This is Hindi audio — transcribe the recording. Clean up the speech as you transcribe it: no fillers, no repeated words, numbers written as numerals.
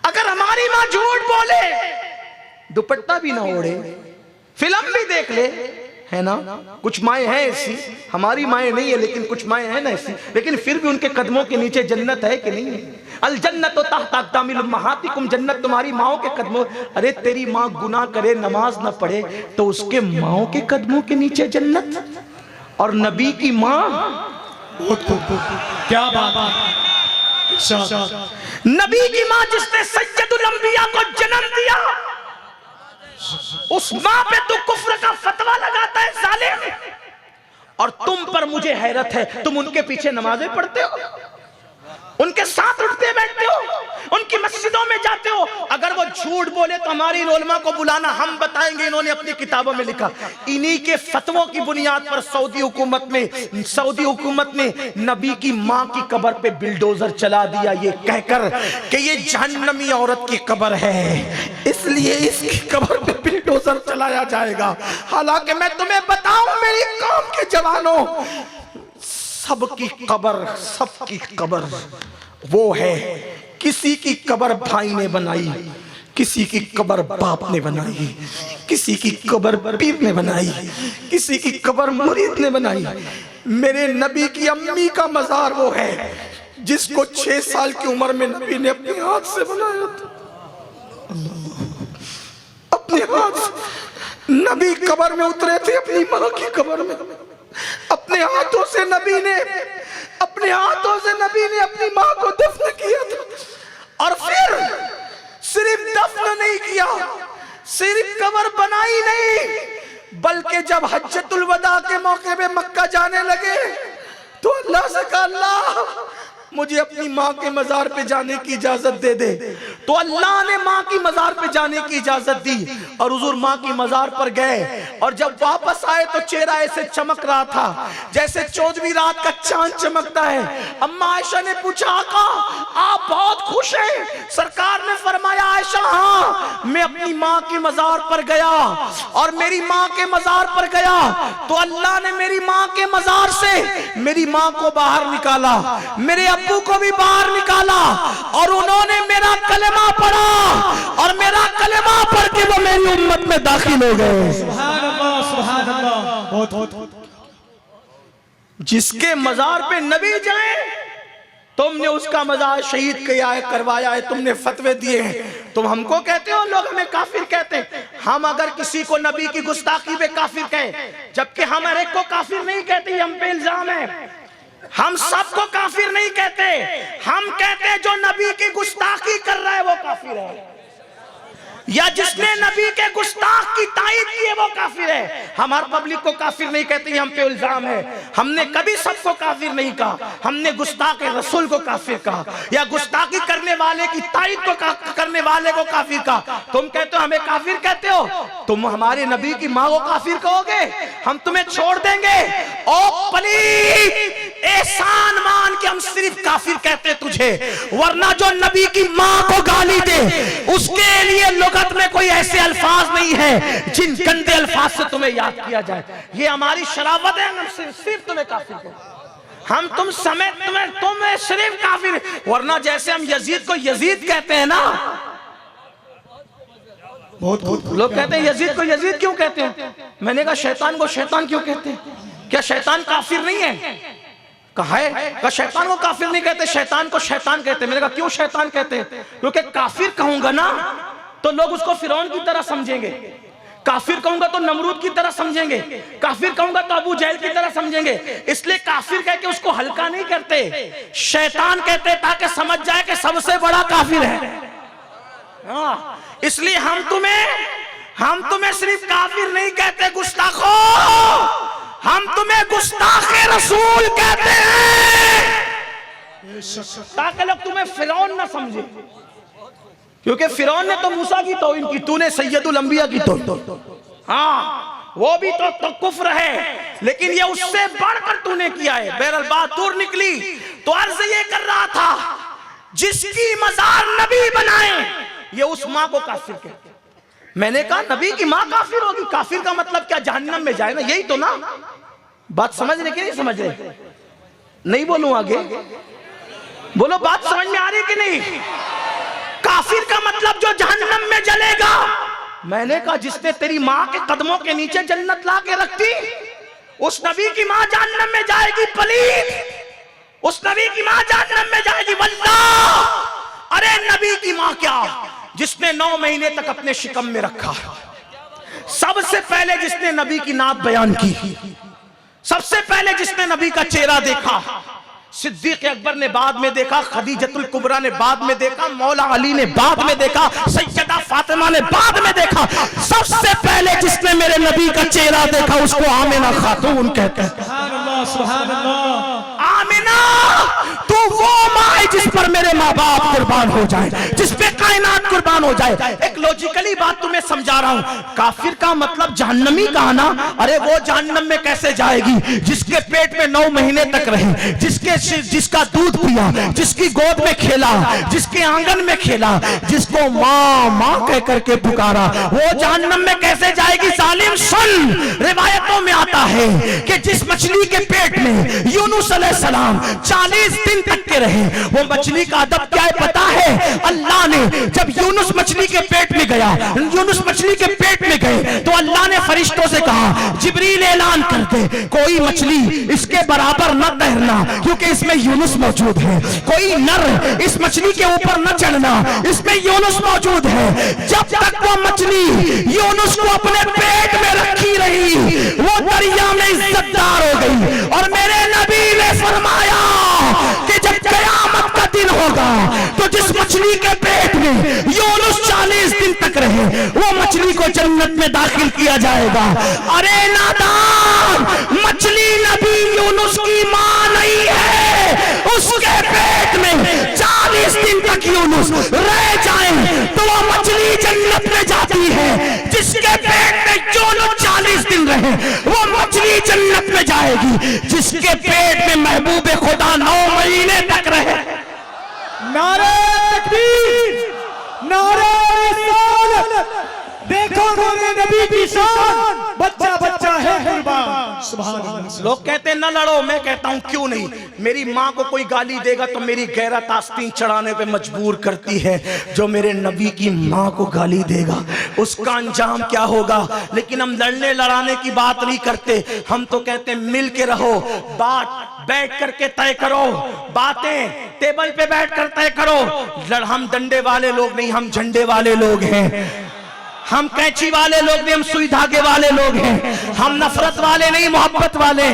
अगर हमारी माँ झूठ बोले, दुपट्टा भी ना ओढ़े, फिल्म भी देख ले, है ना, कुछ माएँ हैं ऐसी, हमारी माएँ नहीं है लेकिन कुछ माएँ हैं ना ऐसी, लेकिन फिर भी उनके कदमों के नीचे जन्नत है कि नहीं है? अल जन्नत तहत अक़दामिल उम्महातिकुम, जन्नत तुम्हारी माओ के कदमों। अरे तेरी माँ गुनाह करे, नमाज ना पढ़े, तो उसके माओ के कदमों के नीचे जन्नत। और नबी की माँ, क्या बात, नबी की माँ जिसने सय्यदुल अंबिया को जन्म दिया, उस माँ पे तू कुफ्र का फतवा लगाता है जालिम। और तुम पर मुझे हैरत है, तुम उनके पीछे नमाजें पढ़ते हो, उनके साथ उठते बैठते हो, उनकी मस्जिदों में जाते हो। अगर वो झूठ बोले तो हमारी उलमा को बुलाना, हम बताएंगे इन्होंने अपनी किताबों में लिखा। इन्हीं के फतवों की बुनियाद पर सऊदी हुकूमत ने नबी की माँ की कब्र पे बिल्डोजर चला दिया, ये कहकर कि ये जहन्नमी औरत की कब्र है, इसलिए इसकी कब्र पे बिल्डोजर चलाया जाएगा। हालांकि मैं तुम्हें बताऊं मेरी कौम के जवानों, सबकी कब्र वो है, किसी की कब्र भाई ने बनाई, किसी की कब्र बाप ने बनाई, किसी की कब्र पीर ने बनाई, किसी की कब्र मुरीद ने बनाई। मेरे नबी की अम्मी का मजार वो है जिसको 6 साल की उम्र में नबी ने अपने हाथ से बनाया था, अपने हाथ से। नबी कब्र में उतरे थे अपनी माँ की कब्र में, अपने हाथों से नबी ने अपनी माँ को दफन किया था। और फिर सिर्फ दफन नहीं किया, सिर्फ कब्र बनाई नहीं, बल्कि जब हज्जतुल वदा के मौके पे मक्का जाने लगे तो अल्लाह से कहा, अल्लाह मुझे अपनी माँ के मजार पे जाने की इजाजत दे दे। तो अल्लाह ने माँ की मजार पे जाने की इजाजत दी और हुजूर माँ की मजार पर गए। और जब वापस आए तो चेहरा ऐसे चमक रहा था जैसे 14वीं रात का चांद चमकता है। अम्मा आयशा ने पूछा, आका आप बहुत खुश हैं? सरकार ने फरमाया, आयशा हाँ, मैं अपनी माँ की मजार पर गया और मेरी माँ के मजार पर गया तो अल्लाह ने मेरी माँ के मजार से मेरी माँ को बाहर निकाला, मेरे अब्बू को भी बाहर निकाला और उन्होंने मेरा कलेमा पढ़ा और मेरा कलेमा पढ़ के वो मेरी उम्मत में दाखिल हो गए। सुभान अल्लाह, सुभान अल्लाह। जिसके मजार पे नबी जाए, तुमने उसका मजार शहीद किया है, करवाया है, तुमने फतवे दिए हैं, तुम हमको कहते हो, लोग हमें काफिर कहते हैं। हम अगर किसी को नबी की गुस्ताखी पे काफिर कहें, जबकि हम हर एक को काफिर नहीं कहते, हम पे इल्जाम है, हम सबको काफिर नहीं कहते, हम कहते हैं जो नबी की गुस्ताखी कर रहा है वो काफिर है, या जिसने नबी के गुस्ताख की तायीद की है वो काफिर है। हम हर पब्लिक को काफिर नहीं कहते, हम पे इल्जाम है। हमने कभी सबको काफिर नहीं कहा, हमने गुस्ताख रसूल को काफिर कहा या गुस्ताखी करने वाले की तायीद को करने वाले को काफिर कहा। तुम कहते हो हमें काफिर कहते हो, तुम हमारे नबी की माँ को काफिर कहोगे, हम तुम्हें छोड़ देंगे। ओ पलीत, एहसान मान के हम सिर्फ काफिर कहते तुझे, वरना जो नबी की माँ को गाली दे उसके लिए लुगत में कोई ऐसे अल्फाज नहीं है जिन गंदे अल्फाज से तुम्हें याद किया जाए। ये हमारी शराफत है, हम सिर्फ तुम्हें काफिर कहते, हम तुम समेत तुम्हें सिर्फ काफिर, वरना जैसे हम यजीद को यजीद कहते हैं ना, बहुत लोग कहते हैं यजीद को यजीद क्यों कहते हैं? मैंने कहा शैतान को शैतान क्यों कहते हैं? क्या शैतान काफिर नहीं है? कहा है, कहा शैतान को काफिर नहीं कहते, शैतान को शैतान कहते हैं। मैंने कहा क्यों शैतान कहते हैं? क्योंकि काफिर कहूंगा ना तो लोग उसको फिरौन की तरह समझेंगे, काफिर कहूंगा तो नमरूद की तरह समझेंगे, काफिर कहूंगा तो अबू जहल की तरह समझेंगे, इसलिए काफिर कह के उसको हल्का नहीं करते, शैतान कहते ताकि समझ जाए कि सबसे बड़ा काफिर है। हाँ, इसलिए हम तुम्हें सिर्फ काफिर नहीं कहते गुस्ताखो, हम तुम्हें गुस्ताखे रसूल कहते हैं, ताकि लोग तुम्हें फिरौन ना समझे। क्योंकि फिरौन ने तो मूसा की तौहीन की, तूने सैयदुल अंबिया की तौहीन, हाँ वो भी तो कुफ्र है, लेकिन ये उससे बढ़कर तूने किया है। बहरहाल बात दूर निकली तो अर्ज ये कर रहा था, जिसकी मजार नबी बनाए ये उस माँ को काफिर कहते। मैंने कहा नबी की माँ काफिर होगी, काफिर का मतलब क्या जहन्नम में जाए ना, यही तो ना बात। समझ रहे कि नहीं समझ रहे? नहीं बोलूं आगे? बोलो बात समझ में आ रही कि नहीं? काफिर काफिर का मतलब जो जहन्नम में जलेगा। मैंने कहा जिसने तेरी माँ के कदमों के नीचे जन्नत ला के रखती, उस नबी की माँ जहन्नम में जाएगी पलीत, उस नबी की माँ जहन्नम में जाएगी वल्लाह। अरे नबी की माँ क्या, जिसने 9 महीने तक अपने शिकम में रखा, सबसे पहले जिसने नबी की नात बयान की, सबसे पहले जिसने नबी का चेहरा देखा, सिद्दीक अकबर ने बाद में देखा, खदीजतुल कुबरा ने बाद में देखा, मौला अली ने बाद में देखा, सैयदा फातिमा ने बाद में देखा। सबसे पहले जिसने मेरे नबी का चेहरा देखा उसको आमिना खातून कहते हैं। सुभान अल्लाह, सुभान अल्लाह। आमिना तू वो माँ है जिस पर मेरे माँ बाप कुर्बान हो जाए, जिस पे कायनात कुर्बान हो जाए। एक लॉजिकली बात तुम्हें समझा रहा हूँ। काफिर का मतलब जहन्नमी कहा ना, अरे वो जहन्नम में कैसे जाएगी जिसके पेट में 9 महीने तक रहे, जिसका दूध पिया, जिसकी गोद में खेला, जिसके आंगन में खेला, जिसको माँ माँ कह करके पुकारा, वो जहन्नम में कैसे जाएगी? सालिम सुन, रिवायतों में आता है कि जिस मछली के पेट में यूनुस अलैहिस्सलाम 40 दिन तक के रहे, वो मछली का अदब क्या है पता है? अल्लाह ने जब यूनुस मछली के पेट में गया, यूनुस मछली के पेट में गए तो अल्लाह ने फरिश्तों से कहा, जिब्रील ऐलान कर दे कोई मछली इसके बराबर न तैरना, क्योंकि इसमें यूनुस मौजूद है। कोई नर इस मछली के ऊपर न चढ़ना, इसमें यूनुस मौजूद है। जब तक वो मछली यूनुस को अपने पेट में रखी रही, वो दरिया में इज्जतदार हो गई। और मेरे नबी ने फरमाया कि जब क़यामत का दिन होगा तो जिस मछली के पेट में यूनुस 40 दिन तक रहे, वो मछली को जन्नत में दाखिल किया जाएगा। अरे नादान, मछली नबी यूनुस की मां नहीं है, उसके पेट में 40 दिन तक यूनुस रह जाए तो वो मछली जन्नत में जाती है। जिसके पेट में यूनुस 40 दिन रहे वो मछली जन्नत में जाएगी। जिसके पेट में महबूब खुदा 9 महीने तक रहे। नारे तकबीर, नारे रिसालत, देखो मेरे नबी की शान, बच्चा बच्चा है कुर्बान। सुभान अल्लाह। लोग कहते हैं न लड़ो, मैं कहता हूं क्यों नहीं। मेरी माँ को कोई गाली देगा तो मेरी गैरत आस्तीन चढ़ाने पे मजबूर करती है। जो मेरे नबी की माँ को गाली देगा उसका अंजाम क्या होगा? लेकिन हम लड़ने लड़ाने की बात नहीं करते, हम तो कहते हैं मिल के रहो, बात बैठ करके तय करो, बातें टेबल पे बैठ कर तय करो। हम डंडे वाले लोग नहीं, हम झंडे वाले लोग हैं। हम कैंची वाले लोग नहीं, हम सुई धागे वाले लोग हैं। हम नफरत वाले नहीं, मोहब्बत वाले।